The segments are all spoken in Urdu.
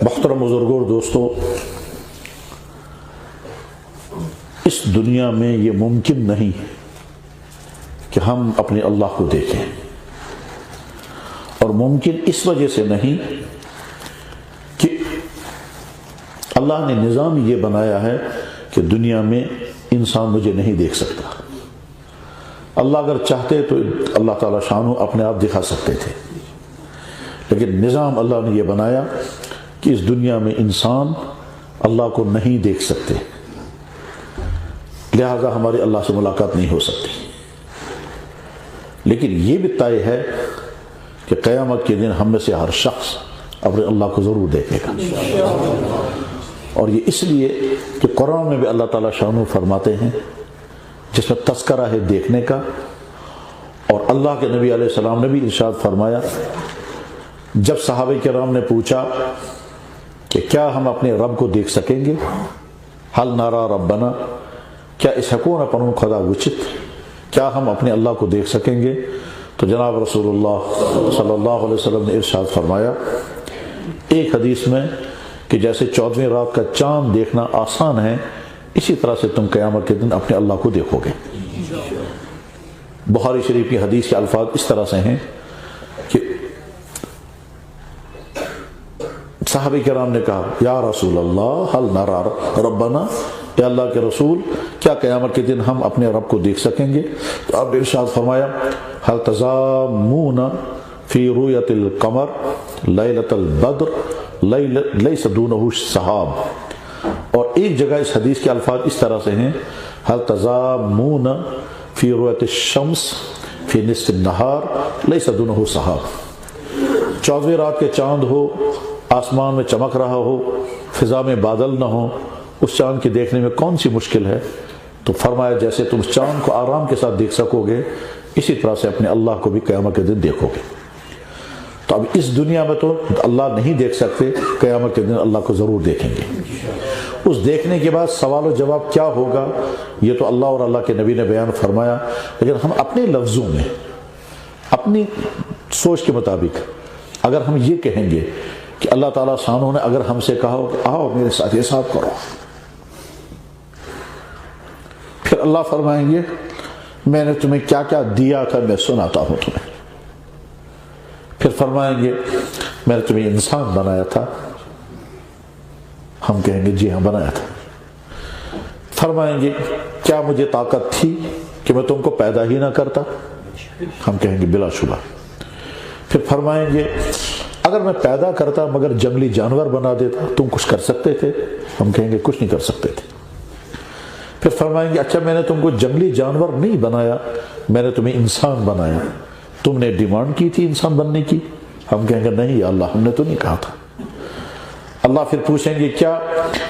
محترم بزرگوں اور دوستو، اس دنیا میں یہ ممکن نہیں کہ ہم اپنے اللہ کو دیکھیں، اور ممکن اس وجہ سے نہیں کہ اللہ نے نظام یہ بنایا ہے کہ دنیا میں انسان مجھے نہیں دیکھ سکتا۔ اللہ اگر چاہتے تو اللہ تعالیٰ شانہ اپنے آپ دکھا سکتے تھے، لیکن نظام اللہ نے یہ بنایا کہ اس دنیا میں انسان اللہ کو نہیں دیکھ سکتے، لہذا ہماری اللہ سے ملاقات نہیں ہو سکتی۔ لیکن یہ بھی طے ہے کہ قیامت کے دن ہم میں سے ہر شخص اپنے اللہ کو ضرور دیکھے گا، اور یہ اس لیے کہ قرآن میں بھی اللہ تعالیٰ شانہ فرماتے ہیں، جس میں تذکرہ ہے دیکھنے کا، اور اللہ کے نبی علیہ السلام نے بھی ارشاد فرمایا، جب صحابہ کرام نے پوچھا کہ کیا ہم اپنے رب کو دیکھ سکیں گے، حل نرا ربنا، کیا اس حکون اپن خدا وچت، کیا ہم اپنے اللہ کو دیکھ سکیں گے؟ تو جناب رسول اللہ صلی اللہ علیہ وسلم نے ارشاد فرمایا ایک حدیث میں کہ جیسے 14ویں رات کا چاند دیکھنا آسان ہے، اسی طرح سے تم قیامت کے دن اپنے اللہ کو دیکھو گے۔ بخاری شریف کی حدیث کے الفاظ اس طرح سے ہیں کہ صحابہ کرام نے کہا، یا رسول اللہ حل نرا ربنا، اے اللہ کے رسول کیا قیامت کے دن ہم اپنے رب کو دیکھ سکیں گے؟ تو آپ نے ارشاد فرمایا، حل تضامون فی رؤیت القمر لیلۃ البدر لیس دونہ سحاب، اور ایک جگہ اس حدیث کے الفاظ اس طرح سے ہیں، حل تضامون فی رؤیت الشمس فی نصف النہار لیس دونہ سحاب، 14ویں رات کے چاند ہو، آسمان میں چمک رہا ہو، فضا میں بادل نہ ہو، اس چاند کی دیکھنے میں کون سی مشکل ہے؟ تو فرمایا جیسے تم اس چاند کو آرام کے ساتھ دیکھ سکو گے، اسی طرح سے اپنے اللہ کو بھی قیامت کے دن دیکھو گے۔ تو اب اس دنیا میں تو اللہ نہیں دیکھ سکتے، قیامت کے دن اللہ کو ضرور دیکھیں گے۔ اس دیکھنے کے بعد سوال و جواب کیا ہوگا، یہ تو اللہ اور اللہ کے نبی نے بیان فرمایا، لیکن ہم اپنے لفظوں میں اپنی سوچ کے مطابق اگر ہم یہ کہیں گے کہ اللہ تعالیٰ شانہ نے اگر ہم سے کہا کہ آؤ میرے ساتھ حساب کرو، پھر اللہ فرمائیں گے میں نے تمہیں کیا کیا دیا تھا میں سناتا ہوں تمہیں، پھر فرمائیں گے میں نے تمہیں انسان بنایا تھا، ہم کہیں گے جی ہاں بنایا تھا، فرمائیں گے کیا مجھے طاقت تھی کہ میں تم کو پیدا ہی نہ کرتا، ہم کہیں گے بلا شبہ، پھر فرمائیں گے اگر میں پیدا کرتا مگر جنگلی جانور بنا دیتا تم کچھ کر سکتے تھے، ہم کہیں گے کچھ نہیں کر سکتے تھے، پھر فرمائیں گے اچھا میں نے تم کو جنگلی جانور نہیں بنایا، میں نے تمہیں انسان بنایا، تم نے ڈیمانڈ کی تھی انسان بننے کی، ہم کہیں گے نہیں یا اللہ ہم نے تو نہیں کہا تھا۔ اللہ پھر پوچھیں گے کیا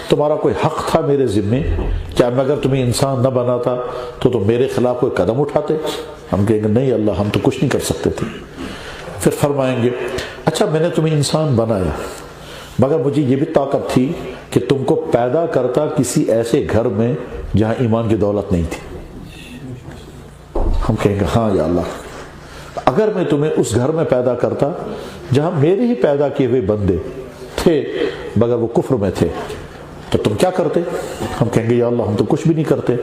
تمہارا کوئی حق تھا میرے ذمے، کیا میں اگر تمہیں انسان نہ بناتا تو تم میرے خلاف کوئی قدم اٹھاتے، ہم کہیں گے نہیں اللہ ہم تو کچھ نہیں کر سکتے تھے۔ پھر فرمائیں گے اچھا میں نے تمہیں انسان بنایا مگر مجھے یہ بھی طاقت تھی کہ تم کو پیدا کرتا کسی ایسے گھر میں جہاں ایمان کی دولت نہیں تھی، ہم کہیں گے ہاں یا اللہ اگر میں تمہیں اس گھر میں پیدا کرتا جہاں میرے ہی پیدا کیے ہوئے بندے تھے مگر وہ کفر میں تھے تو تم کیا کرتے، ہم کہیں گے یا اللہ ہم تو کچھ بھی نہیں کرتے۔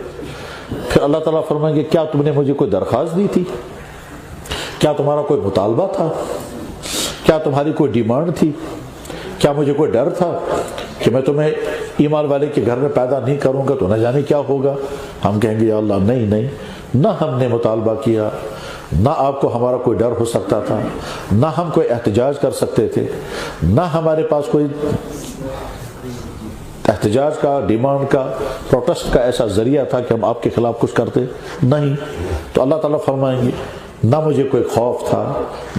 پھر اللہ تعالیٰ فرمائیں گے کیا تم نے مجھے کوئی درخواست دی تھی، کیا تمہارا کوئی مطالبہ تھا، کیا تمہاری کوئی ڈیمانڈ تھی، کیا مجھے کوئی ڈر تھا کہ میں تمہیں ایمان والے کے گھر میں پیدا نہیں کروں گا تو نہ جانے کیا ہوگا، ہم کہیں گے یا اللہ نہیں نہ ہم نے مطالبہ کیا، نہ آپ کو ہمارا کوئی ڈر ہو سکتا تھا، نہ ہم کوئی احتجاج کر سکتے تھے، نہ ہمارے پاس کوئی احتجاج کا ڈیمانڈ کا پروٹیسٹ کا ایسا ذریعہ تھا کہ ہم آپ کے خلاف کچھ کرتے نہیں۔ تو اللہ تعالیٰ فرمائیں گے نہ مجھے کوئی خوف تھا،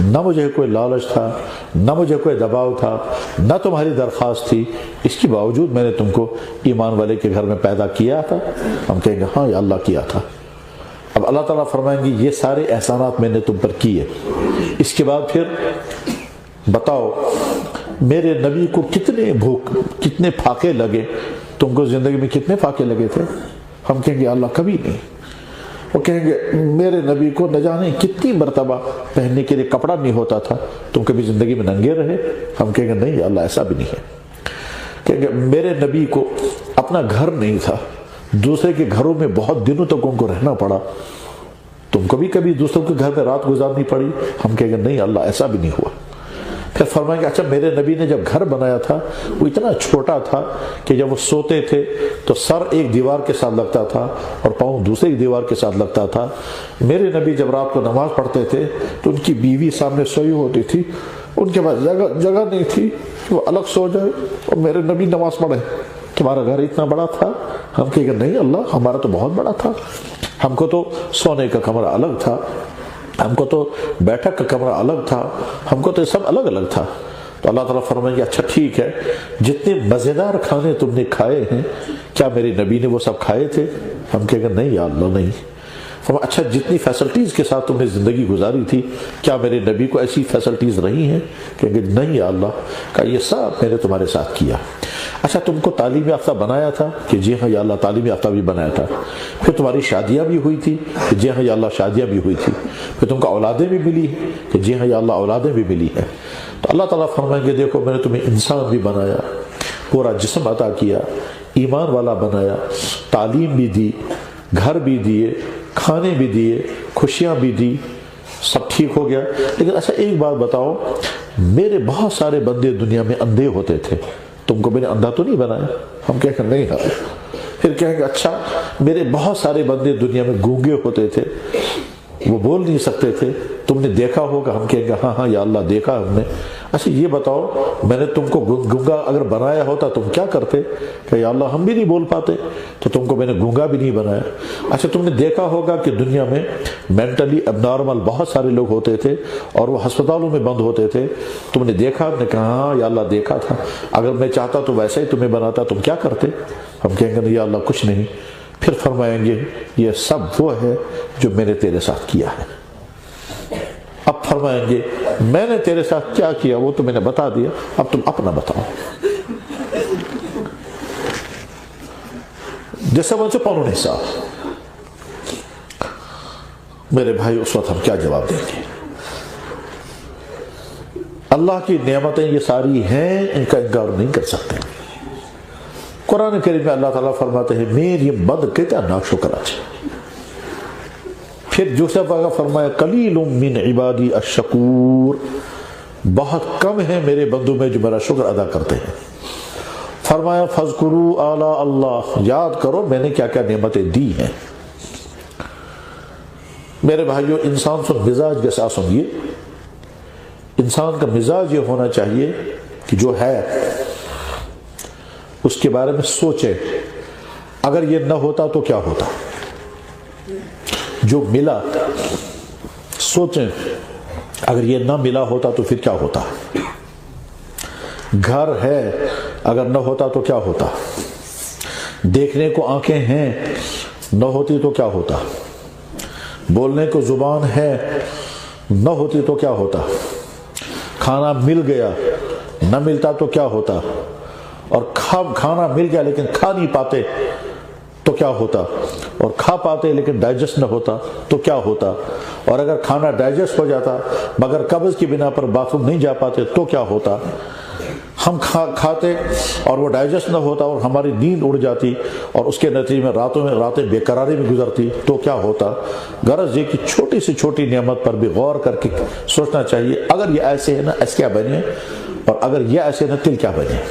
نہ مجھے کوئی لالچ تھا، نہ مجھے کوئی دباؤ تھا، نہ تمہاری درخواست تھی، اس کے باوجود میں نے تم کو ایمان والے کے گھر میں پیدا کیا تھا، ہم کہیں گے ہاں یا اللہ کیا تھا۔ اب اللہ تعالیٰ فرمائیں گے یہ سارے احسانات میں نے تم پر کیے، اس کے بعد پھر بتاؤ میرے نبی کو کتنے پھاقے لگے، تم کو زندگی میں کتنے پھاقے لگے تھے، ہم کہیں گے اللہ کبھی نہیں، وہ کہیں گے میرے نبی کو نہ جانے کتنی مرتبہ پہننے کے لیے کپڑا نہیں ہوتا تھا، تم کبھی زندگی میں ننگے رہے؟ ہم کہیں گے نہیں اللہ ایسا بھی نہیں ہے۔ کہ میرے نبی کو اپنا گھر نہیں تھا، دوسرے کے گھروں میں بہت دنوں تک ان کو رہنا پڑا، تم کو بھی کبھی دوسروں کے گھر میں رات گزارنی پڑی؟ ہم کہیں گے نہیں اللہ ایسا بھی نہیں ہوا۔ پھر فرمائیں گے اچھا میرے نبی نے جب گھر بنایا تھا وہ اتنا چھوٹا تھا کہ جب وہ سوتے تھے تو سر ایک دیوار کے ساتھ لگتا تھا اور پاؤں دوسری دیوار کے ساتھ لگتا تھا۔ میرے نبی جب رات کو نماز پڑھتے تھے تو ان کی بیوی سامنے سوئی ہوتی تھی، ان کے پاس جگہ نہیں تھی کہ وہ الگ سو جائے اور میرے نبی نماز پڑھے۔ تمہارا گھر اتنا بڑا تھا؟ ہم کہیں گے نہیں اللہ ہمارا تو بہت بڑا تھا، ہم کو تو سونے کا کمرہ الگ تھا، ہم کو تو بیٹھک کا کمرہ الگ تھا، ہم کو تو سب الگ الگ تھا۔ تو اللہ تعالیٰ فرمائیں گے اچھا ٹھیک ہے، جتنے مزیدار کھانے تم نے کھائے ہیں کیا میرے نبی نے وہ سب کھائے تھے؟ ہم کہیں گے نہیں یا اللہ نہیں۔ فرمایا اچھا جتنی فیسلٹیز کے ساتھ تم نے زندگی گزاری تھی کیا میرے نبی کو ایسی فیسلٹیز رہی ہیں؟ کہیں گے نہیں یا اللہ۔ کہا یہ سب میں نے تمہارے ساتھ کیا۔ اچھا تم کو تعلیم یافتہ بنایا تھا؟ کہ جی ہاں یا اللہ تعلیم یافتہ بھی بنایا تھا۔ پھر تمہاری شادیاں بھی ہوئی تھی؟ کہ جی ہاں یا اللہ شادیاں بھی ہوئی تھی۔ پھر تم کو اولادیں بھی ملی ہیں؟ کہ جی ہاں یا اللہ اولادیں بھی ملی ہیں۔ تو اللہ تعالیٰ فرمائیں گے دیکھو میں نے تمہیں انسان بھی بنایا، پورا جسم عطا کیا، ایمان والا بنایا، تعلیم بھی دی، گھر بھی دیے، کھانے بھی دیے، خوشیاں بھی دی، سب ٹھیک ہو گیا۔ لیکن اچھا ایک بات بتاؤ، میرے بہت سارے بندے دنیا میں اندھے ہوتے تھے، تم کو میں نے اندھا تو نہیں بنایا؟ ہم کہیں کہ نہیں۔ پھر کہیں گے اچھا میرے بہت سارے بندے دنیا میں گونگے ہوتے تھے، وہ بول نہیں سکتے تھے، تم نے دیکھا ہوگا؟ ہم کہیں گے ہاں ہاں یا اللہ دیکھا ہم نے۔ اچھا یہ بتاؤ میں نے تم کو گونگا اگر بنایا ہوتا تم کیا کرتے؟ کہ یا اللہ ہم بھی نہیں بول پاتے تو تم کو میں نے گونگا بھی نہیں بنایا۔ اچھا تم نے دیکھا ہوگا کہ دنیا میں مینٹلی اب نارمل بہت سارے لوگ ہوتے تھے اور وہ ہسپتالوں میں بند ہوتے تھے، تم نے دیکھا؟ ہم نے کہا ہاں یا اللہ دیکھا تھا، اگر میں چاہتا تو ویسے ہی تمہیں بناتا، تم کیا کرتے؟ ہم کہیں گے نہیں یا اللہ کچھ نہیں۔ پھر فرمائیں گے یہ سب وہ ہے جو میں نے تیرے ساتھ کیا ہے۔ اب فرمائیں گے میں نے تیرے ساتھ کیا کیا وہ تو میں نے بتا دیا، اب تم اپنا بتاؤ۔ جیسے مجھ سے پڑھو نہیں صاحب میرے بھائی اس وقت ہم کیا جواب دیں گے؟ اللہ کی نعمتیں یہ ساری ہیں، ان کا انکار نہیں کر سکتے۔ قرآن کریم میں اللہ تعالیٰ فرماتے ہیں میری بند کتا ناشکر اچھے۔ پھر دوسرا جگہ فرمایا قلیل من عبادی الشکور، بہت کم ہیں میرے بندوں میں جو میرا شکر ادا کرتے ہیں۔ فرمایا فاذکروا آلاء اللہ، یاد کرو میں نے کیا کیا نعمتیں دی ہیں۔ میرے بھائیو انسان سے مزاج کے ساتھ سنیے، انسان کا مزاج یہ ہونا چاہیے کہ جو ہے اس کے بارے میں سوچے، اگر یہ نہ ہوتا تو کیا ہوتا، جو ملا سوچیں اگر یہ نہ ملا ہوتا تو پھر کیا ہوتا، گھر ہے اگر نہ ہوتا تو کیا ہوتا، دیکھنے کو آنکھیں ہیں نہ ہوتی تو کیا ہوتا، بولنے کو زبان ہے نہ ہوتی تو کیا ہوتا، کھانا مل گیا نہ ملتا تو کیا ہوتا، اور کھانا مل گیا لیکن کھا نہیں پاتے تو کیا ہوتا، اور کھا پاتے لیکن ڈائجسٹ نہ ہوتا تو کیا ہوتا، اور اگر کھانا ڈائجسٹ ہو جاتا مگر قبض کی بنا پر باتھ روم نہیں جا پاتے تو کیا ہوتا، ہم کھاتے اور وہ ڈائجسٹ نہ ہوتا اور ہماری نیند اڑ جاتی اور اس کے نتیجے میں راتیں بے قراری میں گزرتی تو کیا ہوتا۔ غرض یہ کہ چھوٹی سے چھوٹی نعمت پر بھی غور کر کے سوچنا چاہیے، اگر یہ ایسے ہے نا ایسے کیا بنے، اور اگر یہ ایسے نا تل کیا بنے۔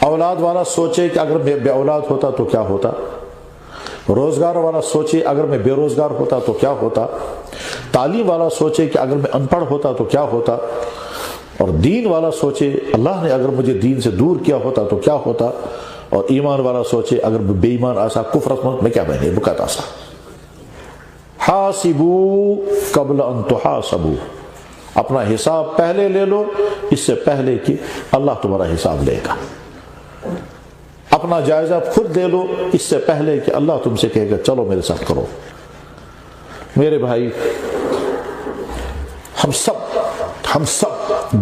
اولاد والا سوچے کہ اگر میں بے اولاد ہوتا تو کیا ہوتا، روزگار والا سوچے اگر میں بے روزگار ہوتا تو کیا ہوتا، تعلیم والا سوچے کہ اگر میں ان پڑھ ہوتا تو کیا ہوتا، اور دین والا سوچے اللہ نے اگر مجھے دین سے دور کیا ہوتا تو کیا ہوتا، اور ایمان والا سوچے اگر میں بے ایمان آسا کفر میں کیا بنے بکت آسا۔ حاسبو قبل ان تحاسبو، اپنا حساب پہلے لے لو اس سے پہلے کہ اللہ تمہارا حساب لے گا، اپنا جائزہ خود دے لو اس سے پہلے کہ اللہ تم سے کہے گا چلو میرے ساتھ کرو۔ میرے بھائی ہم سب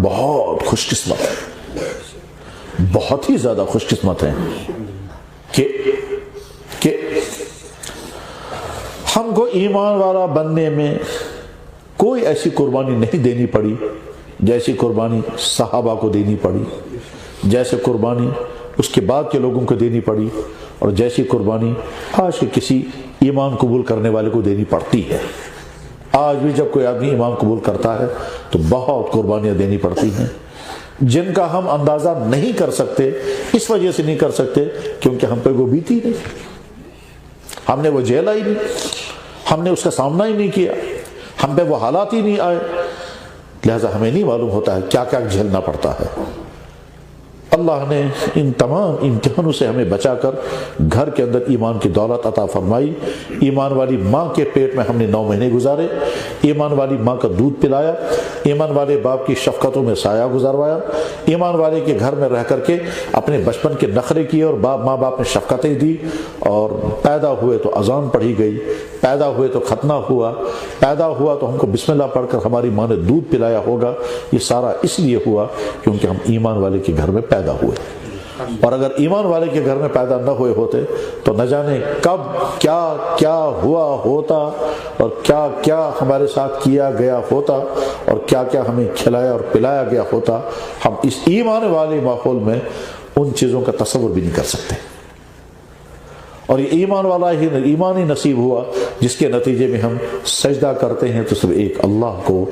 بہت خوش قسمت ہیں، بہت ہی زیادہ خوش قسمت ہیں کہ ہم کو ایمان والا بننے میں کوئی ایسی قربانی نہیں دینی پڑی جیسی قربانی صحابہ کو دینی پڑی، جیسے قربانی اس کے بعد کے لوگوں کو دینی پڑی، اور جیسی قربانی آج کے کسی ایمان قبول کرنے والے کو دینی پڑتی ہے۔ آج بھی جب کوئی آدمی ایمان قبول کرتا ہے تو بہت قربانیاں دینی پڑتی ہیں، جن کا ہم اندازہ نہیں کر سکتے۔ اس وجہ سے نہیں کر سکتے کیونکہ ہم پہ وہ بیتی نہیں، ہم نے وہ جھیلا ہی نہیں، ہم نے اس کا سامنا ہی نہیں کیا، ہم پہ وہ حالات ہی نہیں آئے، لہذا ہمیں نہیں معلوم ہوتا ہے کیا کیا جھیلنا پڑتا ہے۔ اللہ نے ان تمام امتحانوں سے ہمیں بچا کر گھر کے اندر ایمان کی دولت عطا فرمائی۔ ایمان والی ماں کے پیٹ میں ہم نے 9 مہینے گزارے، ایمان والی ماں کا دودھ پلایا، ایمان والے باپ کی شفقتوں میں سایہ گزاروایا، ایمان والے کے گھر میں رہ کر کے اپنے بچپن کے نخرے کیے اور ماں باپ نے شفقتیں دی، اور پیدا ہوئے تو اذان پڑھی گئی، پیدا ہوئے تو ختنہ ہوا، پیدا ہوا تو ہم کو بسم اللہ پڑھ کر ہماری ماں نے دودھ پلایا ہوگا۔ یہ سارا اس لیے ہوا کیونکہ ہم ایمان والے کے گھر میں پیدا ہوئے، اور اگر ایمان والے کے گھر میں پیدا نہ ہوئے ہوتے تو نہ جانے کب کیا کیا ہوا ہوتا، اور کیا کیا ہمارے ساتھ کیا گیا ہوتا، اور کیا کیا ہمیں کھلایا اور پلایا گیا ہوتا۔ ہم اس ایمان والے ماحول میں ان چیزوں کا تصور بھی نہیں کر سکتے، اور یہ ایمان والا ہی ایمانی نصیب ہوا جس کے نتیجے میں ہم سجدہ کرتے ہیں تو صرف ایک اللہ کو،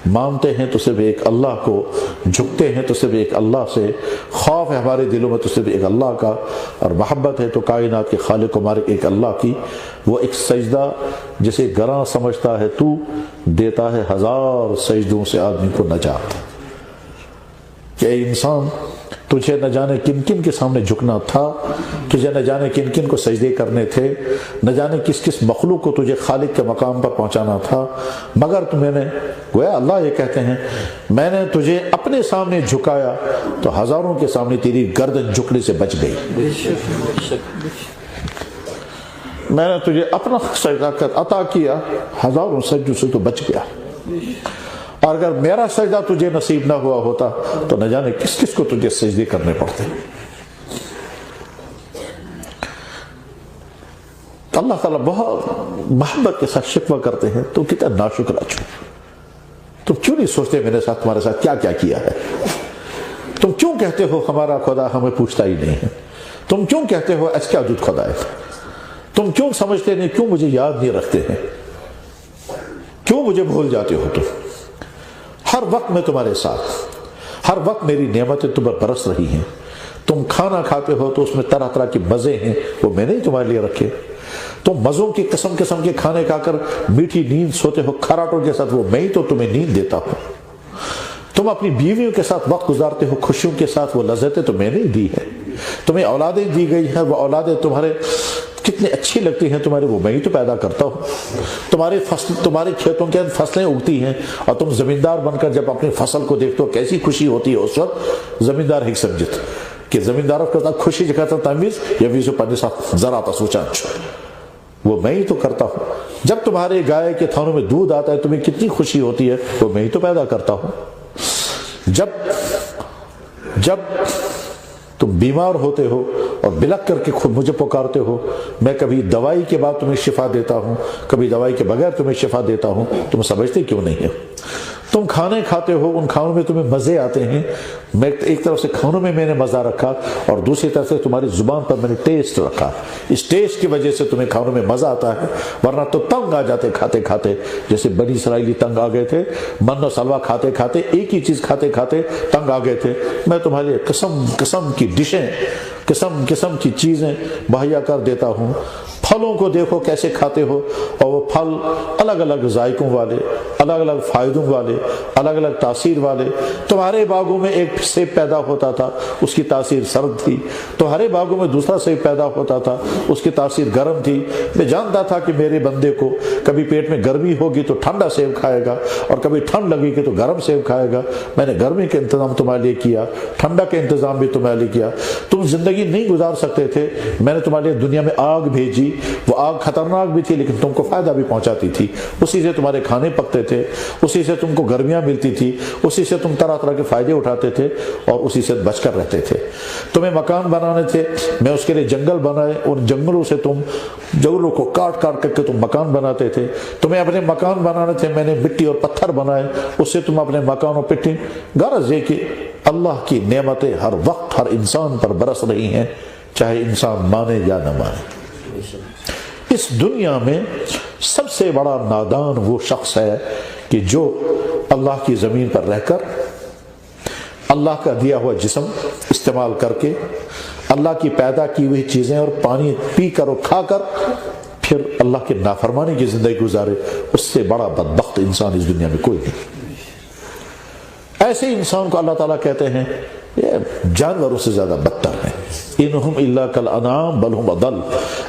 مانتے ہیں تو صرف ایک اللہ کو، جھکتے ہیں تو صرف ایک اللہ سے، خوف ہے ہمارے دلوں میں تو صرف ایک اللہ کا، اور محبت ہے تو کائنات کے خالق و مالک ایک اللہ کی۔ وہ ایک سجدہ جسے گراں سمجھتا ہے تو دیتا ہے 1000 سجدوں سے آدمی کو نجات۔ کہ اے انسان، تجھے نہ جانے کن کن کے سامنے جھکنا تھا، تجھے نہ جانے کن کن کو سجدے کرنے تھے، نہ جانے کس کس مخلوق کو تجھے خالق کے مقام پر پہنچانا تھا، مگر تمہیں نے گویا اللہ یہ کہتے ہیں میں نے تجھے اپنے سامنے جھکایا تو ہزاروں کے سامنے تیری گردن جھکنے سے بچ گئی۔ میں نے تجھے اپنا سجدہ عطا کیا، ہزاروں سجدوں سے تو بچ گیا، اور اگر میرا سجدہ تجھے نصیب نہ ہوا ہوتا تو نہ جانے کس کس کو تجھے سجدے کرنے پڑتے۔ اللہ تعالیٰ بہت محبت کے ساتھ شکوہ کرتے ہیں تو کتنا ناشکر اچھو، تم کیوں نہیں سوچتے میں نے تمہارے ساتھ کیا کیا کیا ہے؟ تم کیوں کہتے ہو ہمارا خدا ہمیں پوچھتا ہی نہیں ہے؟ تم کیوں کہتے ہو اس کیا جد خدا ہے؟ تم کیوں سمجھتے نہیں، کیوں مجھے یاد نہیں رکھتے ہیں، کیوں مجھے بھول جاتے ہو؟ تم ہر وقت میں تمہارے ساتھ، ہر وقت میری نعمتیں تم پر برس رہی ہیں۔ تم کھانا کھاتے ہو تو اس میں طرح طرح کے مزے ہیں، وہ میں نے تمہارے لیے رکھے۔ تم مزوں کی قسم قسم کے کھانے کھا کر میٹھی نیند سوتے ہو کھراٹوں کے ساتھ، وہ میں ہی تو تمہیں نیند دیتا ہوں۔ تم اپنی بیویوں کے ساتھ وقت گزارتے ہو خوشیوں کے ساتھ، وہ لذتیں تو میں نے دی ہے۔ تمہیں اولادیں دی گئی ہیں، وہ اولادیں تمہارے کتنی اچھی لگتی ہیں تمہارے، وہ میں ہی تو پیدا کرتا ہوں۔ تمہارے کھیتوں کے اندر فصلیں اگتی ہیں، اور تم زمیندار بن کر جب اپنی فصل کو دیکھتے ہو کیسی خوشی ہوتی ہے اس وقت۔ زمیندار ہی سمجھت کہ زمینداروں کا خوشی جگہ تمیز یا ویسو پنے ساتھ ذرا سوچا، وہ میں ہی تو کرتا ہوں۔ جب تمہارے گائے کے تھانوں میں دودھ آتا ہے تمہیں کتنی خوشی ہوتی ہے، وہ میں ہی تو پیدا کرتا ہوں۔ جب تم بیمار ہوتے ہو اور بلک کر کے خود مجھے پکارتے ہو، میں کبھی دوائی کے بعد تمہیں شفا دیتا ہوں، کبھی دوائی کے بغیر تمہیں شفا دیتا ہوں۔ تم سمجھتے کیوں نہیں ہے؟ تم کھانے کھاتے ہو، ان کھانوں میں تمہیں مزے آتے ہیں۔ میں ایک طرف سے کھانوں میں میں نے مزہ رکھا، اور دوسری طرف سے تمہاری زبان پر میں نے ٹیسٹ رکھا۔ اس ٹیسٹ کی وجہ سے تمہیں کھانوں میں مزہ آتا ہے، ورنہ تو تنگ آ جاتے کھاتے کھاتے، جیسے بنی اسرائیلی تنگ آ گئے تھے، من و سلوا کھاتے کھاتے، ایک ہی چیز کھاتے کھاتے تنگ آ گئے تھے۔ میں تمہارے لیے قسم قسم کی ڈشیں، قسم قسم کی چیزیں مہیا کر دیتا ہوں۔ پھلوں کو دیکھو کیسے کھاتے ہو، اور وہ پھل الگ الگ ذائقوں والے، الگ الگ فائدوں والے، الگ الگ تاثیر والے۔ تمہارے باغوں میں ایک سیب پیدا ہوتا تھا، اس کی تاثیر سرد تھی، تمہارے باغوں میں دوسرا سیب پیدا ہوتا تھا، اس کی تاثیر گرم تھی۔ میں جانتا تھا کہ میرے بندے کو کبھی پیٹ میں گرمی ہوگی تو ٹھنڈا سیب کھائے گا، اور کبھی ٹھنڈ لگے گی تو گرم سیب کھائے گا۔ میں نے گرمی کا انتظام تمہارے لیے کیا، ٹھنڈا کا انتظام بھی تمہارے لیے کیا۔ تم زندگی نہیں گزار سکتے تھے، میں نے تمہارے لیے دنیا میں آگ بھیجی، وہ آگ خطرناک بھی تھی لیکن تم کو فائدہ بھی پہنچاتی تھی، اسی سے تمہارے کھانے پکتے تھے، اسی سے تم کو گرمیاں ملتی تھی، اسی سے تم طرح طرح کے فائدے اٹھاتے تھے، اور اسی سے بچ کر رہتے تھے۔ تمہیں مکان بنانے تھے، میں اس کے لیے جنگل بنائے، اور جنگلوں سے تم جنگلوں کو کاٹ کاٹ کر کے تم مکان بناتے تھے۔ تمہیں اپنے مکان بنانے تھے، میں نے مٹی اور پتھر بنائے، اس سے تم اپنے مکان اور پٹی۔ غرض یہ کہ اللہ کی نعمتیں ہر وقت ہر انسان پر برس رہی ہیں، چاہے انسان مانے یا نہ مانے۔ اس دنیا میں سب سے بڑا نادان وہ شخص ہے کہ جو اللہ کی زمین پر رہ کر اللہ کا دیا ہوا جسم استعمال کر کے اللہ کی پیدا کی ہوئی چیزیں اور پانی پی کر اور کھا کر پھر اللہ کی نافرمانی کی زندگی گزارے، اس سے بڑا بدبخت انسان اس دنیا میں کوئی نہیں۔ ایسے انسان کو اللہ تعالیٰ کہتے ہیں یہ جانوروں سے زیادہ بدتر ہیں، انہم الا کالانعام بل ہم اضل۔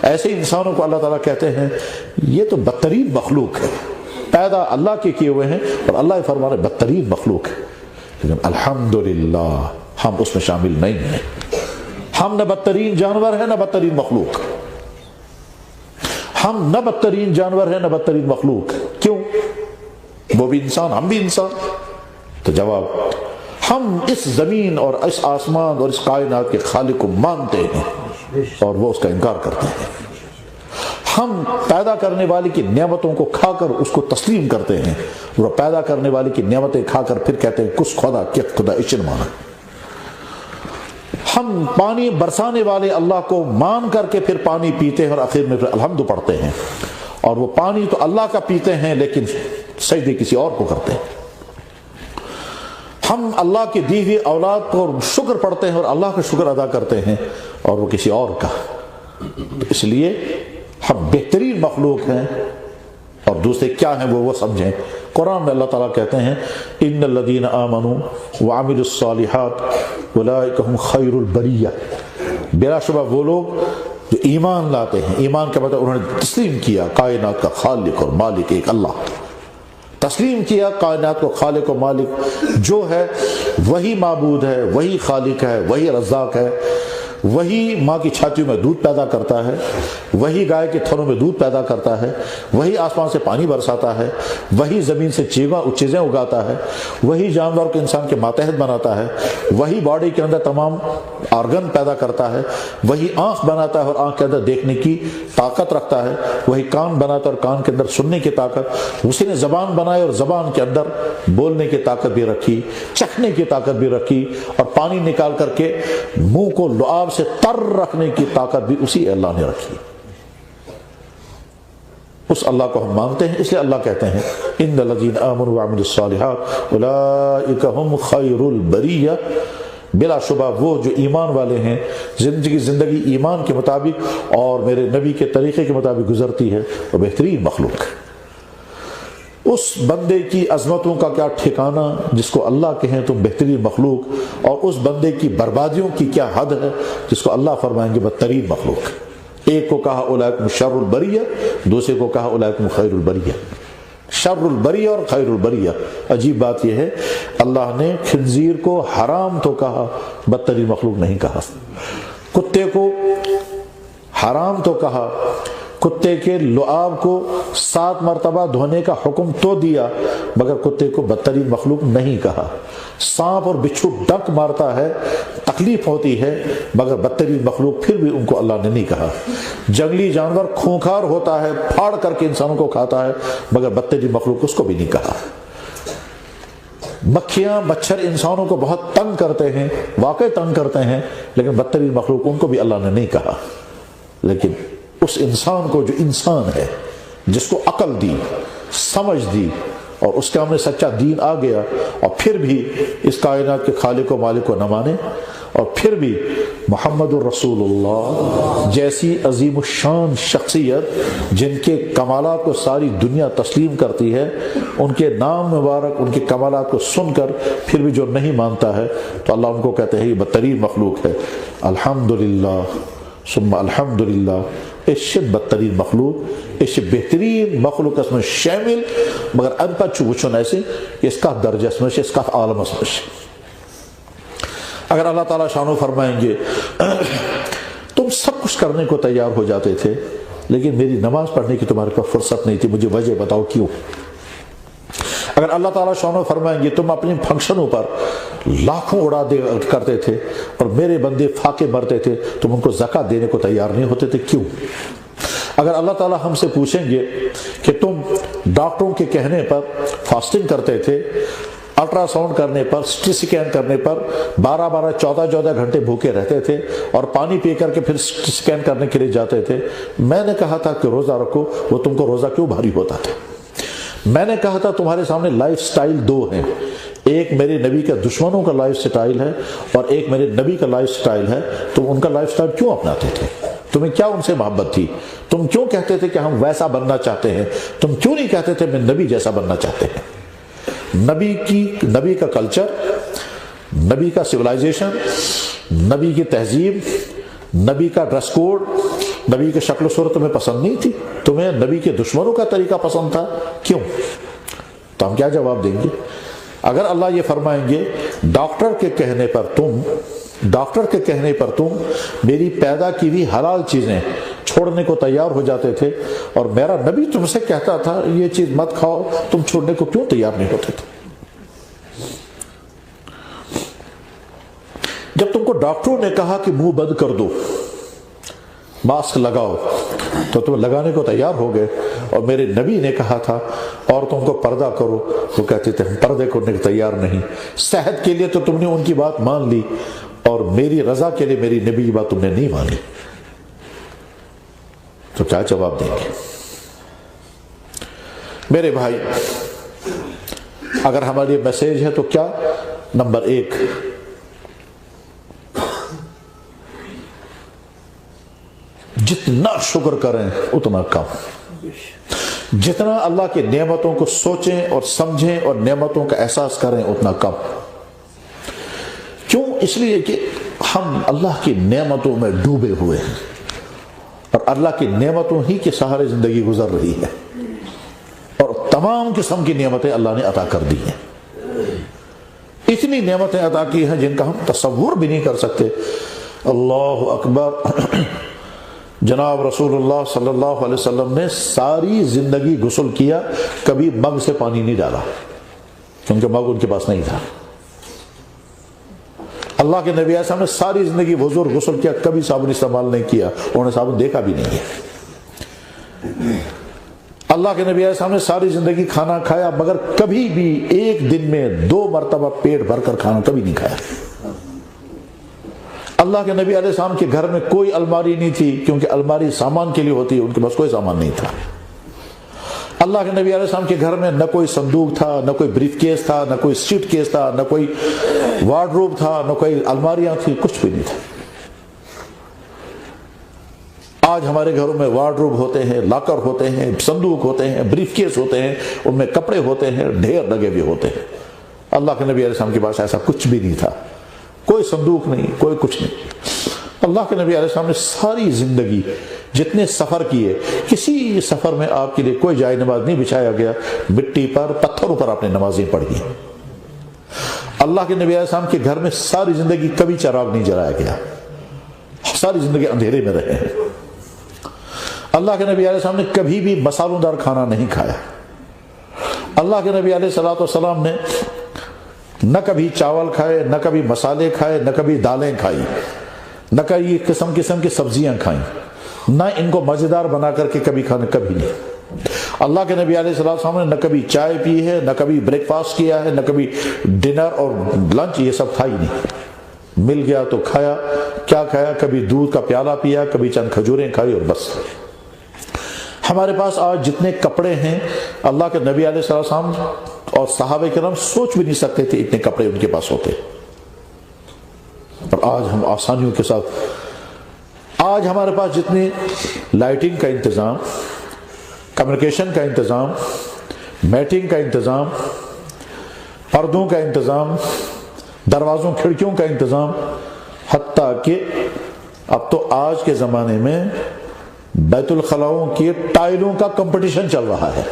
ایسے انسانوں کو اللہ تعالیٰ کہتے ہیں یہ تو بدترین مخلوق ہے، پیدا اللہ کے کیے ہوئے ہیں اور اللہ فرما رہے بدترین مخلوق ہے، لیکن الحمدللہ ہم اس میں شامل نہیں ہیں۔ ہم نہ بدترین جانور ہیں نہ بدترین مخلوق، ہم نہ بدترین جانور ہیں نہ بدترین مخلوق۔ کیوں؟ وہ بھی انسان، ہم بھی انسان۔ تو جواب، ہم اس زمین اور اس آسمان اور اس کائنات کے خالق کو مانتے ہیں اور وہ اس کا انکار کرتے ہیں۔ ہم پیدا کرنے والے کی نعمتوں کو کھا کر اس کو تسلیم کرتے ہیں، وہ پیدا کرنے والے کی نعمتیں کھا کر پھر کہتے ہیں کس خدا کت خدا اشن مانا۔ ہم پانی برسانے والے اللہ کو مان کر کے پھر پانی پیتے ہیں اور آخر میں پھر الحمد پڑھتے ہیں، اور وہ پانی تو اللہ کا پیتے ہیں لیکن سجدے کسی اور کو کرتے ہیں۔ ہم اللہ کی دی ہوئی اولاد پر شکر پڑھتے ہیں اور اللہ کا شکر ادا کرتے ہیں اور وہ کسی اور کا۔ تو اس لیے ہم بہترین مخلوق ہیں، اور دوسرے کیا ہیں وہ سمجھیں۔ قرآن میں اللہ تعالیٰ کہتے ہیں ان الذین آمنوا وعملوا الصالحات اولئک هم خیر البریہ، بلا شبہ وہ لوگ جو ایمان لاتے ہیں، ایمان کا مطلب انہوں نے تسلیم کیا کائنات کا خالق اور مالک ایک اللہ، تسلیم کیا کائنات کو خالق و مالک جو ہے وہی معبود ہے، وہی خالق ہے، وہی رزاق ہے، وہی ماں کی چھاتیوں میں دودھ پیدا کرتا ہے، وہی گائے کے تھنوں میں دودھ پیدا کرتا ہے، وہی آسمان سے پانی برساتا ہے، وہی زمین سے چیزیں اگاتا ہے، وہی جانور کو انسان کے ماتحت بناتا ہے، وہی باڈی کے اندر تمام آرگن پیدا کرتا ہے، وہی آنکھ بناتا ہے اور آنکھ کے اندر دیکھنے کی طاقت رکھتا ہے، وہی کان بناتا ہے اور کان کے اندر سننے کی طاقت، اسی نے زبان بنائی اور زبان کے اندر بولنے کی طاقت بھی رکھی، چکھنے کی طاقت بھی رکھی، اور پانی نکال کر کے منہ کو لعاب سے تر رکھنے کی طاقت بھی اسی اللہ نے رکھی۔ اس اللہ کو ہم مانتے ہیں، اس لیے اللہ کہتے ہیں ان الذین آمنوا وعملوا الصالحات اولئک هم خیر البریہ، بلا شبہ وہ جو ایمان والے ہیں، زندگی ایمان کے مطابق اور میرے نبی کے طریقے کے مطابق گزرتی ہے، وہ بہترین مخلوق ہے۔ اس بندے کی عظمتوں کا کیا ٹھکانہ جس کو اللہ کہیں تم بہترین مخلوق، اور اس بندے کی بربادیوں کی کیا حد ہے جس کو اللہ فرمائیں گے بدترین مخلوق۔ ایک کو کہا اولئک شر البریہ، دوسرے کو کہا اولئک خیر البریہ۔ شر البریہ اور خیر البریہ، عجیب بات یہ ہے اللہ نے خنزیر کو حرام تو کہا، بدترین مخلوق نہیں کہا۔ کتے کو حرام تو کہا، کتے کے لعاب کو 7 مرتبہ دھونے کا حکم تو دیا، مگر کتے کو بدترین مخلوق نہیں کہا۔ سانپ اور بچھو ڈنک مارتا ہے، تکلیف ہوتی ہے، مگر بدترین مخلوق پھر بھی ان کو اللہ نے نہیں کہا۔ جنگلی جانور خونخوار ہوتا ہے، پھاڑ کر کے انسانوں کو کھاتا ہے، مگر بدترین مخلوق اس کو بھی نہیں کہا۔ مکھیاں مچھر انسانوں کو بہت تنگ کرتے ہیں، واقعی تنگ کرتے ہیں، لیکن بدترین مخلوق ان کو بھی اللہ نے نہیں کہا۔ لیکن اس انسان کو جو انسان ہے، جس کو عقل دی، سمجھ دی، اور اس کے ہمیں سچا دین آ گیا، اور پھر بھی اس کائنات کے خالق و مالک کو نہ مانے، اور پھر بھی محمد الرسول اللہ جیسی عظیم الشان شخصیت جن کے کمالات کو ساری دنیا تسلیم کرتی ہے، ان کے نام مبارک، ان کے کمالات کو سن کر پھر بھی جو نہیں مانتا ہے، تو اللہ ان کو کہتے ہیں یہ بدترین مخلوق ہے۔ الحمدللہ ثم الحمدللہ، اس سے بدترین مخلوق، اس سے بہترین مخلوق اس میں شامل، مگر ان پر چوچن ایسے کہ اس کا درجہ اس میں سے، اس کا عالم اس میں سے۔ اگر اللہ تعالیٰ شان و فرمائیں گے تم سب کچھ کرنے کو تیار ہو جاتے تھے، لیکن میری نماز پڑھنے کی تمہارے پاس فرصت نہیں تھی، مجھے وجہ بتاؤ کیوں۔ اگر اللہ تعالیٰ شان و فرمائیں گے تم اپنے فنکشنوں پر لاکھوں اڑا دے کرتے تھے اور میرے بندے فاقے مرتے تھے، تم ان کو زکوٰۃ دینے کو تیار نہیں ہوتے تھے، کیوں؟ اگر اللہ تعالیٰ ہم سے پوچھیں گے کہ تم ڈاکٹروں کے کہنے پر فاسٹنگ کرتے تھے الٹرا ساؤنڈ کرنے پر، سٹی اسکین کرنے پر 12 14 گھنٹے بھوکے رہتے تھے اور پانی پی کر کے پھر سٹی اسکین کرنے کے لیے جاتے تھے۔ میں نے کہا تھا کہ روزہ رکھو، وہ تم کو روزہ کیوں بھاری ہوتا تھا؟ میں نے کہا تھا تمہارے سامنے لائف سٹائل دو ہیں، ایک میرے نبی کے دشمنوں کا لائف سٹائل ہے اور ایک میرے نبی کا لائف سٹائل ہے، تم ان کا لائف سٹائل کیوں اپناتے تھے؟ تمہیں کیا ان سے محبت تھی؟ تم کیوں کہتے تھے کہ ہم ویسا بننا چاہتے ہیں؟ تم کیوں نہیں کہتے تھے میں نبی جیسا بننا چاہتے ہیں؟ نبی کا کلچر، نبی کا سویلائزیشن، نبی کی تہذیب، نبی کا ڈریس کوڈ، نبی کی شکل و صورت تمہیں پسند نہیں تھی؟ تمہیں نبی کے دشمنوں کا طریقہ پسند تھا، کیوں؟ تو ہم کیا جواب دیں گے؟ اگر اللہ یہ فرمائیں گے ڈاکٹر کے کہنے پر تم میری پیدا کی ہوئی حلال چیزیں چھوڑنے کو تیار ہو جاتے تھے اور میرا نبی تم سے کہتا تھا یہ چیز مت کھاؤ، تم چھوڑنے کو کیوں تیار نہیں ہوتے تھے؟ جب تم کو ڈاکٹروں نے کہا کہ منہ بند کر دو، ماسک لگاؤ، تو تم لگانے کو تیار ہو گئے، اور میرے نبی نے کہا تھا عورتوں کو پردہ کرو، وہ کہتے تھے ہم پردے کرنے کو تیار نہیں۔ صحت کے لیے تو تم نے ان کی بات مان لی اور میری رضا کے لیے میری نبی کی بات تم نے نہیں مانی، تو کیا جواب دیں گے؟ میرے بھائی، اگر ہماری میسج ہے تو کیا؟ نمبر 1، جتنا شکر کریں اتنا کم، جتنا اللہ کی نعمتوں کو سوچیں اور سمجھیں اور نعمتوں کا احساس کریں اتنا کم۔ کیوں؟ اس لیے کہ ہم اللہ کی نعمتوں میں ڈوبے ہوئے ہیں اور اللہ کی نعمتوں ہی کے سہارے زندگی گزر رہی ہے، اور تمام قسم کی نعمتیں اللہ نے عطا کر دی ہیں، اتنی نعمتیں عطا کی ہیں جن کا ہم تصور بھی نہیں کر سکتے۔ اللہ اکبر۔ جناب رسول اللہ صلی اللہ علیہ وسلم نے ساری زندگی غسل کیا، کبھی مگ سے پانی نہیں ڈالا کیونکہ مگ ان کے پاس نہیں تھا۔ اللہ کے نبی علیہ السلام نے ساری زندگی وضو اور غسل کیا، کبھی صابن استعمال نہیں کیا، انہوں نے صابن دیکھا بھی نہیں ہے۔ اللہ کے نبی علیہ السلام نے ساری زندگی کھانا کھایا، مگر کبھی بھی ایک دن میں 2 مرتبہ پیٹ بھر کر کھانا کبھی نہیں کھایا۔ اللہ کے نبی علیہ السلام کے گھر میں کوئی الماری نہیں تھی، کیونکہ الماری سامان کے لیے ہوتی ہے، ان کے پاس کوئی سامان نہیں تھا۔ اللہ کے نبی علیہ السلام کے گھر میں نہ کوئی صندوق تھا، نہ کوئی بریف کیس تھا، نہ کوئی سیٹ کیس تھا، نہ کوئی وارڈروب تھا، نہ کوئی الماریاں تھیں، کچھ بھی نہیں تھا۔ آج ہمارے گھروں میں وارڈروب ہوتے ہیں، لاکر ہوتے ہیں، صندوق ہوتے ہیں، بریف کیس ہوتے ہیں، ان میں کپڑے ہوتے ہیں، ڈھیر لگے ہوئے ہوتے ہیں۔ اللہ کے نبی علیہ السلام کے پاس ایسا کچھ بھی نہیں تھا، کوئی صندوق نہیں، کوئی کچھ نہیں۔ اللہ کے نبی علیہ السلام نے ساری زندگی جتنے سفر کیے، کسی سفر میں آپ کے لیے کوئی جائے نماز نہیں بچھایا گیا، مٹی پر، پتھروں پر آپ نے نمازیں پڑھی۔ اللہ کے نبی علیہ السلام کے گھر میں ساری زندگی کبھی چراغ نہیں جلایا گیا، ساری زندگی اندھیرے میں رہے ہیں۔ اللہ کے نبی علیہ السلام نے کبھی بھی مسالوں دار کھانا نہیں کھایا۔ اللہ کے نبی علیہ السلام نے نہ کبھی چاول کھائے، نہ کبھی مسالے کھائے، نہ کبھی دالیں کھائی، نہ کبھی قسم قسم کی سبزیاں کھائیں، نہ ان کو مزیدار بنا کر کے کبھی کھانا، کبھی نہیں۔ اللہ کے نبی علیہ السلام نے نہ کبھی چائے پی ہے، نہ کبھی بریک فاسٹ کیا ہے، نہ کبھی ڈنر اور لنچ، یہ سب تھا ہی نہیں۔ مل گیا تو کھایا، کیا کھایا؟ کبھی دودھ کا پیالہ پیا، کبھی چند کھجوریں کھائی، اور بس۔ ہمارے پاس آج جتنے کپڑے ہیں، اللہ کے نبی علیہ السلام اور صحابہ کرام سوچ بھی نہیں سکتے تھے اتنے کپڑے ان کے پاس ہوتے، اور آج ہم آسانیوں کے ساتھ، آج ہمارے پاس جتنی لائٹنگ کا انتظام، کمیونیکیشن کا انتظام، میٹنگ کا انتظام، پردوں کا انتظام، دروازوں کھڑکیوں کا انتظام، حتیٰ کہ اب تو آج کے زمانے میں بیت الخلاؤں کی ٹائلوں کا کمپٹیشن چل رہا ہے،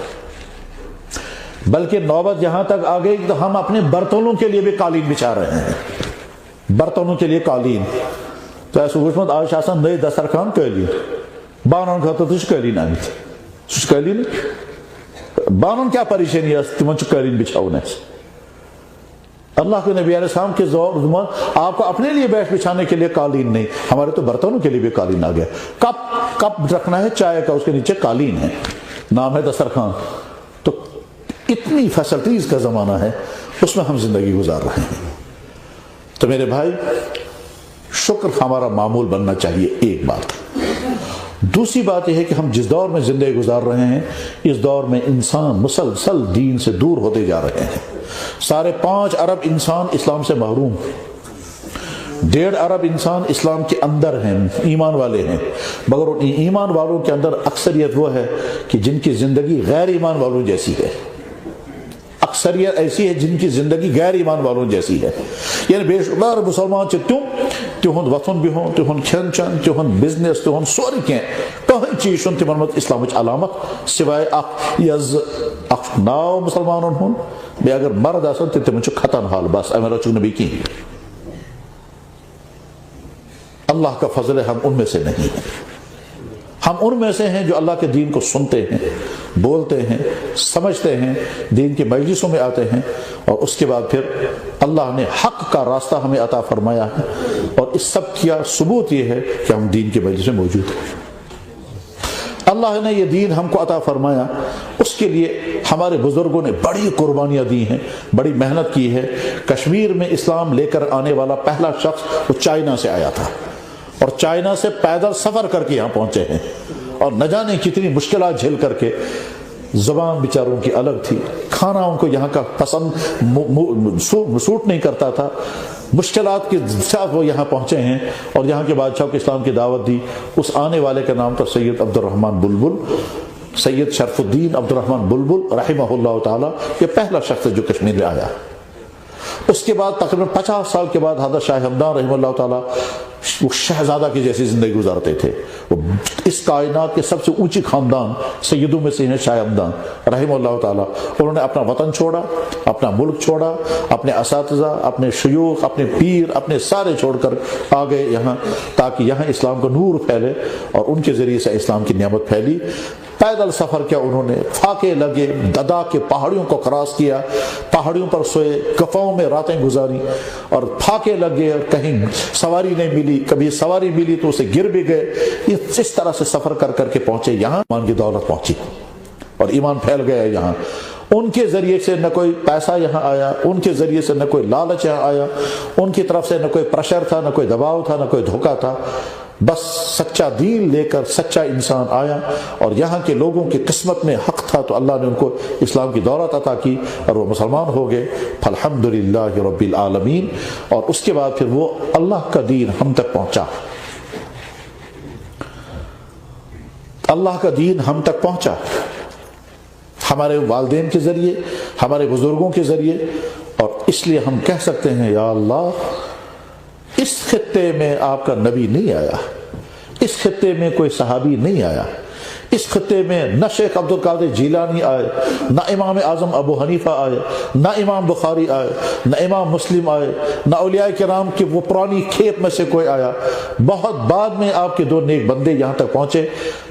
بلکہ نوبت یہاں تک آ گئی تو ہم اپنے برتنوں کے لیے بھی قالین بچھا رہے ہیں، برتنوں کے لیے قالین۔ تو ایسے حکمت آج آسان نئے دسترخوان قالین بانن کھاتا تو قالین آنی تھی، قالین بانن کیا پریشانی ہے تمہیں قالین بچھاؤنے سے۔ اللہ کے نبی علیہ السلام کے زمان آپ کو اپنے لیے بیٹھ بچھانے کے لیے قالین نہیں، ہمارے تو برتنوں کے لیے بھی قالین آ گیا۔ کپ رکھنا ہے چائے کا، اس کے نیچے قالین ہے، نام ہے دسترخوان۔ تو اتنی فیسلٹیز کا زمانہ ہے، اس میں ہم زندگی گزار رہے ہیں۔ تو میرے بھائی، شکر ہمارا معمول بننا چاہیے، ایک بات۔ دوسری بات یہ ہے کہ ہم جس دور میں زندگی گزار رہے ہیں، اس دور میں انسان مسلسل دین سے دور ہوتے جا رہے ہیں۔ 5.5 ارب انسان اسلام سے محروم، 1.5 ارب انسان اسلام کے اندر ہیں، ایمان والے ہیں، مگر ان ایمان والوں کے اندر اکثریت وہ ہے کہ جن کی زندگی غیر ایمان والوں جیسی ہے۔ اکثریت ایسی ہے جن کی زندگی غیر ایمان والوں جیسی ہے، یعنی بے شمار مسلمان تہند وطن بہن، تہند کھین چین، تہند بزنس، تہند سوری کی کہیں چیز تمن مت اسلامچ علامت سوائے اخ ناو مسلمانن ہن، بیٚیہِ اگر مرد آسن تو تمن ختن حال، بس امہ رچو نبی کہیں۔ اللہ کا فضل ہے، ہم ان میں سے نہیں ہیں۔ ہم ان میں سے ہیں جو اللہ کے دین کو سنتے ہیں، بولتے ہیں، سمجھتے ہیں، دین کے مجلسوں میں آتے ہیں، اور اس کے بعد پھر اللہ نے حق کا راستہ ہمیں عطا فرمایا ہے، اور اس سب کا ثبوت یہ ہے کہ ہم دین کے مجلس میں موجود ہیں۔ اللہ نے یہ دین ہم کو عطا فرمایا، اس کے لیے ہمارے بزرگوں نے بڑی قربانیاں دی ہیں، بڑی محنت کی ہے۔ کشمیر میں اسلام لے کر آنے والا پہلا شخص وہ چائنا سے آیا تھا، اور چائنا سے پیدل سفر کر کے یہاں پہنچے ہیں، اور نہ جانے کتنی مشکلات جھیل کر کے۔ زبان بیچاروں کی الگ تھی، کھانا ان کو یہاں کا پسند سوٹ نہیں کرتا تھا، مشکلات کے ساتھ وہ یہاں پہنچے ہیں، اور یہاں کے بادشاہ کو اسلام کی دعوت دی۔ اس آنے والے کا نام تھا سید عبد الرحمن بلبل، سید شرف الدین عبد الرحمن بلبل رحمہ اللہ تعالی۔ یہ پہلا شخص ہے جو کشمیر میں آیا۔ اس کے بعد تقریباً 50 سال کے بعد حضرت شاہ ہمدان رحمہ اللہ تعالی وہ شہزادہ کی جیسی زندگی گزارتے تھے۔ وہ اس کائنات کے سب سے اونچی خاندان سیدوں میں سے ہیں شاہ ہمدان رحمہ اللہ تعالی۔ انہوں نے اپنا وطن چھوڑا، اپنا ملک چھوڑا، اپنے اساتذہ، اپنے شیوخ، اپنے پیر، اپنے سارے چھوڑ کر آ گئے یہاں، تاکہ یہاں اسلام کا نور پھیلے، اور ان کے ذریعے سے اسلام کی نعمت پھیلی۔ پیدل سفر کیا انہوں نے، پھاکے لگے، ددا کے پہاڑیوں کو کراس کیا، پہاڑیوں پر سوئے، گفاؤں میں راتیں گزاری، اور پھاکے لگے، اور کہیں سواری نہیں ملی، کبھی سواری ملی تو اسے گر بھی گئے۔ اس طرح سے سفر کر کر کے پہنچے یہاں، ایمان کی دولت پہنچی اور ایمان پھیل گیا یہاں۔ ان کے ذریعے سے نہ کوئی پیسہ یہاں آیا، ان کے ذریعے سے نہ کوئی لالچ یہاں آیا، ان کی طرف سے نہ کوئی پریشر تھا، نہ کوئی دباؤ تھا، نہ کوئی دھوکہ تھا۔ بس سچا دین لے کر سچا انسان آیا، اور یہاں کے لوگوں کی قسمت میں حق تھا تو اللہ نے ان کو اسلام کی دولت عطا کی، اور وہ مسلمان ہو گئے۔ فالحمدللہ رب العالمین۔ اور اس کے بعد پھر وہ اللہ کا دین ہم تک پہنچا، اللہ کا دین ہم تک پہنچا ہمارے والدین کے ذریعے، ہمارے بزرگوں کے ذریعے۔ اور اس لیے ہم کہہ سکتے ہیں یا اللہ، اس خطے میں آپ کا نبی نہیں آیا، اس خطے میں کوئی صحابی نہیں آیا، اس خطے میں نہ شیخ عبد القادر جیلانی آئے، نہ امام اعظم ابو حنیفہ آئے، نہ امام بخاری آئے، نہ امام مسلم آئے، نہ اولیاء کرام کی وہ پرانی کھیپ میں سے کوئی آیا۔ بہت بعد میں آپ کے 2 نیک بندے یہاں تک پہنچے۔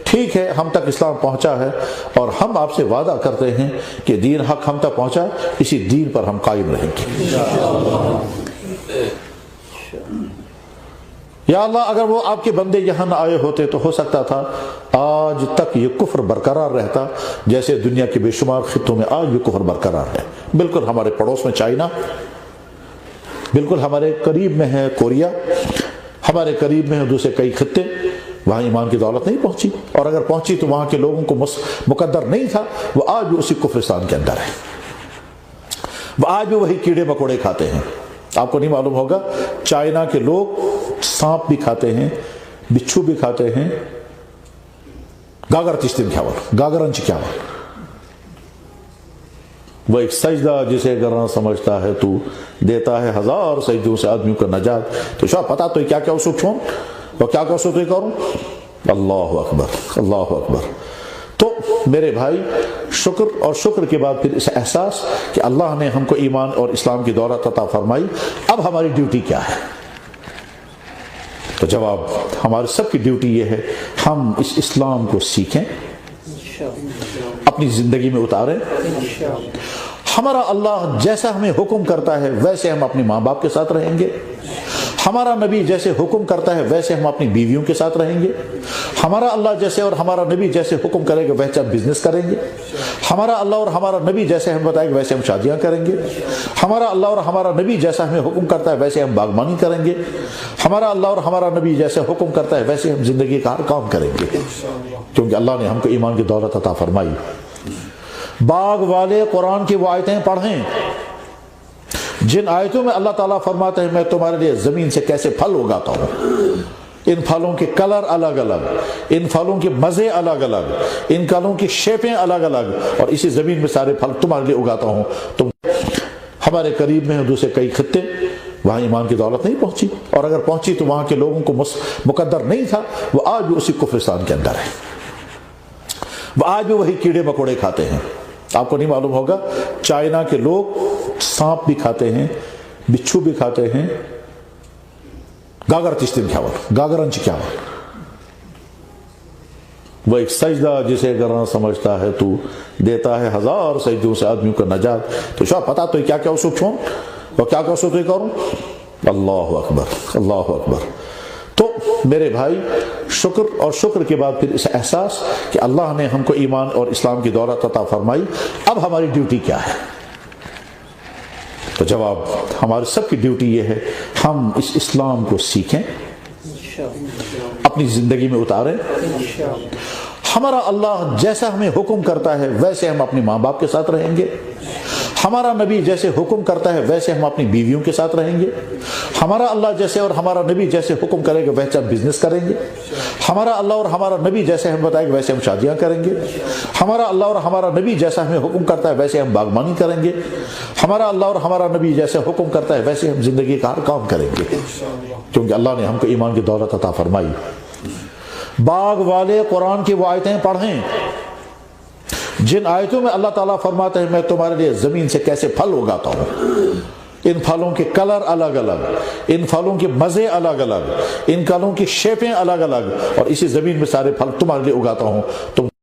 ٹھیک ہے، ہم تک اسلام پہنچا ہے، اور ہم آپ سے وعدہ کرتے ہیں کہ دین حق ہم تک پہنچا، اسی دین پر ہم قائم رہیں گے۔ یا اللہ، اگر وہ آپ کے بندے یہاں نہ آئے ہوتے تو ہو سکتا تھا آج تک یہ کفر برقرار رہتا، جیسے دنیا کے بے شمار خطوں میں آج بھی کفر برقرار ہے۔ بالکل ہمارے پڑوس میں چائنا، بالکل ہمارے قریب میں ہے کوریا، ہمارے قریب میں ہے دوسرے کئی خطے، وہاں ایمان کی دولت نہیں پہنچی، اور اگر پہنچی تو وہاں کے لوگوں کو مقدر نہیں تھا، وہ آج بھی اسی کفرستان کے اندر ہے، وہ آج بھی وہی کیڑے مکوڑے کھاتے ہیں۔ آپ کو نہیں معلوم ہوگا، چائنا کے لوگ سانپ بھی کھاتے ہیں، بچھو بھی کھاتے ہیں، گاگر تشتیم کھاور، گاگرنچ کھاور۔ وہ ایک سجدہ جسے کرنا سمجھتا ہے تو دیتا ہے 1000 سجدوں سے آدمیوں کا نجات۔ تو شاہ پتا تو کیا کیا اسو چھوڑ اور کیا کیا اسو تو کروں۔ اللہ اکبر، اللہ اکبر۔ تو میرے بھائی، شکر، اور شکر کے بعد پھر اس احساس کہ اللہ نے ہم کو ایمان اور اسلام کی دولت عطا فرمائی۔ اب ہماری ڈیوٹی کیا ہے؟ تو جواب ہمارے سب کی ڈیوٹی یہ ہے، ہم اس اسلام کو سیکھیں، اپنی زندگی میں اتاریں۔ ہمارا اللہ جیسا ہمیں حکم کرتا ہے ویسے ہم اپنے ماں باپ کے ساتھ رہیں گے، ہمارا نبی جیسے حکم کرتا ہے ویسے ہم اپنی بیویوں کے ساتھ رہیں گے، ہمارا اللہ جیسے اور ہمارا نبی جیسے حکم کرے گا ویسے ہم بزنس کریں گے، ہمارا اللہ اور ہمارا نبی جیسے ہم بتائے گا ویسے ہم شادیاں کریں گے، ہمارا اللہ اور ہمارا نبی جیسا ہمیں حکم کرتا ہے ویسے ہم باغبانی کریں گے، ہمارا اللہ اور ہمارا نبی جیسے حکم کرتا ہے ویسے ہم زندگی کا ہر کام کریں گے، کیونکہ اللہ نے ہم کو ایمان کی دولت عطا فرمائی۔ باغ والے قرآن کی وہ آیتیں پڑھیں جن آیتوں میں اللہ تعالیٰ فرماتا ہے میں تمہارے لیے زمین سے کیسے پھل اگاتا ہوں، ان پھلوں کے کلر الگ الگ، ان پھلوں کے مزے الگ الگ، ان پھلوں کی شیپیں الگ الگ، اور اسی زمین میں سارے پھل تمہارے لیے اگاتا ہوں۔ تم ہمارے قریب میں دوسرے کئی خطے، وہاں ایمان کی دولت نہیں پہنچی، اور اگر پہنچی تو وہاں کے لوگوں کو مقدر نہیں تھا، وہ آج بھی اسی کفرستان کے اندر ہے، وہ آج بھی وہی کیڑے مکوڑے کھاتے ہیں۔ آپ کو نہیں معلوم ہوگا چائنا کے لوگ سانپ بھی کھاتے ہیں، بچھو بھی کھاتے ہیں، گاگر تشتن کھاور، گاگرنچ کھاور، وہ ایک سجدہ جسے کرنا سمجھتا ہے تو دیتا ہے ہزار سجدوں سے آدمیوں کا نجات۔ تو شاہ پتا تو کیا کیا اسو چھوڑ اور کیا کیا اسو تو کروں۔ اللہ اکبر، اللہ اکبر۔ تو میرے بھائی، شکر اور شکر کے بعد پھر اس احساس کہ اللہ نے ہم کو ایمان اور اسلام کی دولت عطا فرمائی، اب ہماری ڈیوٹی کیا ہے؟ تو جواب ہماری سب کی ڈیوٹی یہ ہے ہم اس اسلام کو سیکھیں، اپنی زندگی میں اتاریں۔ ہمارا اللہ جیسا ہمیں حکم کرتا ہے ویسے ہم اپنے ماں باپ کے ساتھ رہیں گے، ہمارا نبی جیسے حکم کرتا ہے ویسے ہم اپنی بیویوں کے ساتھ رہیں گے، ہمارا اللہ جیسے اور ہمارا نبی جیسے حکم کرے گا ویسے ہم بزنس کریں گے، ہمارا اللہ اور ہمارا نبی جیسے ہم بتائے گا ویسے ہم شادیاں کریں گے، ہمارا اللہ اور ہمارا نبی جیسا ہمیں حکم کرتا ہے ویسے ہم باغبانی کریں گے، ہمارا اللہ اور ہمارا نبی جیسے حکم کرتا ہے ویسے ہم زندگی کا ہر کام کریں گے، کیونکہ اللہ نے ہم کو ایمان کی دولت عطا فرمائی۔ باغ والے قرآن کی وہ آیتیں پڑھیں جن آیتوں میں اللہ تعالیٰ فرماتا ہے میں تمہارے لیے زمین سے کیسے پھل اگاتا ہوں، ان پھلوں کے کلر الگ الگ، ان پھلوں کے مزے الگ الگ، ان پھلوں کی شیپیں الگ الگ، اور اسی زمین میں سارے پھل تمہارے لیے اگاتا ہوں، تم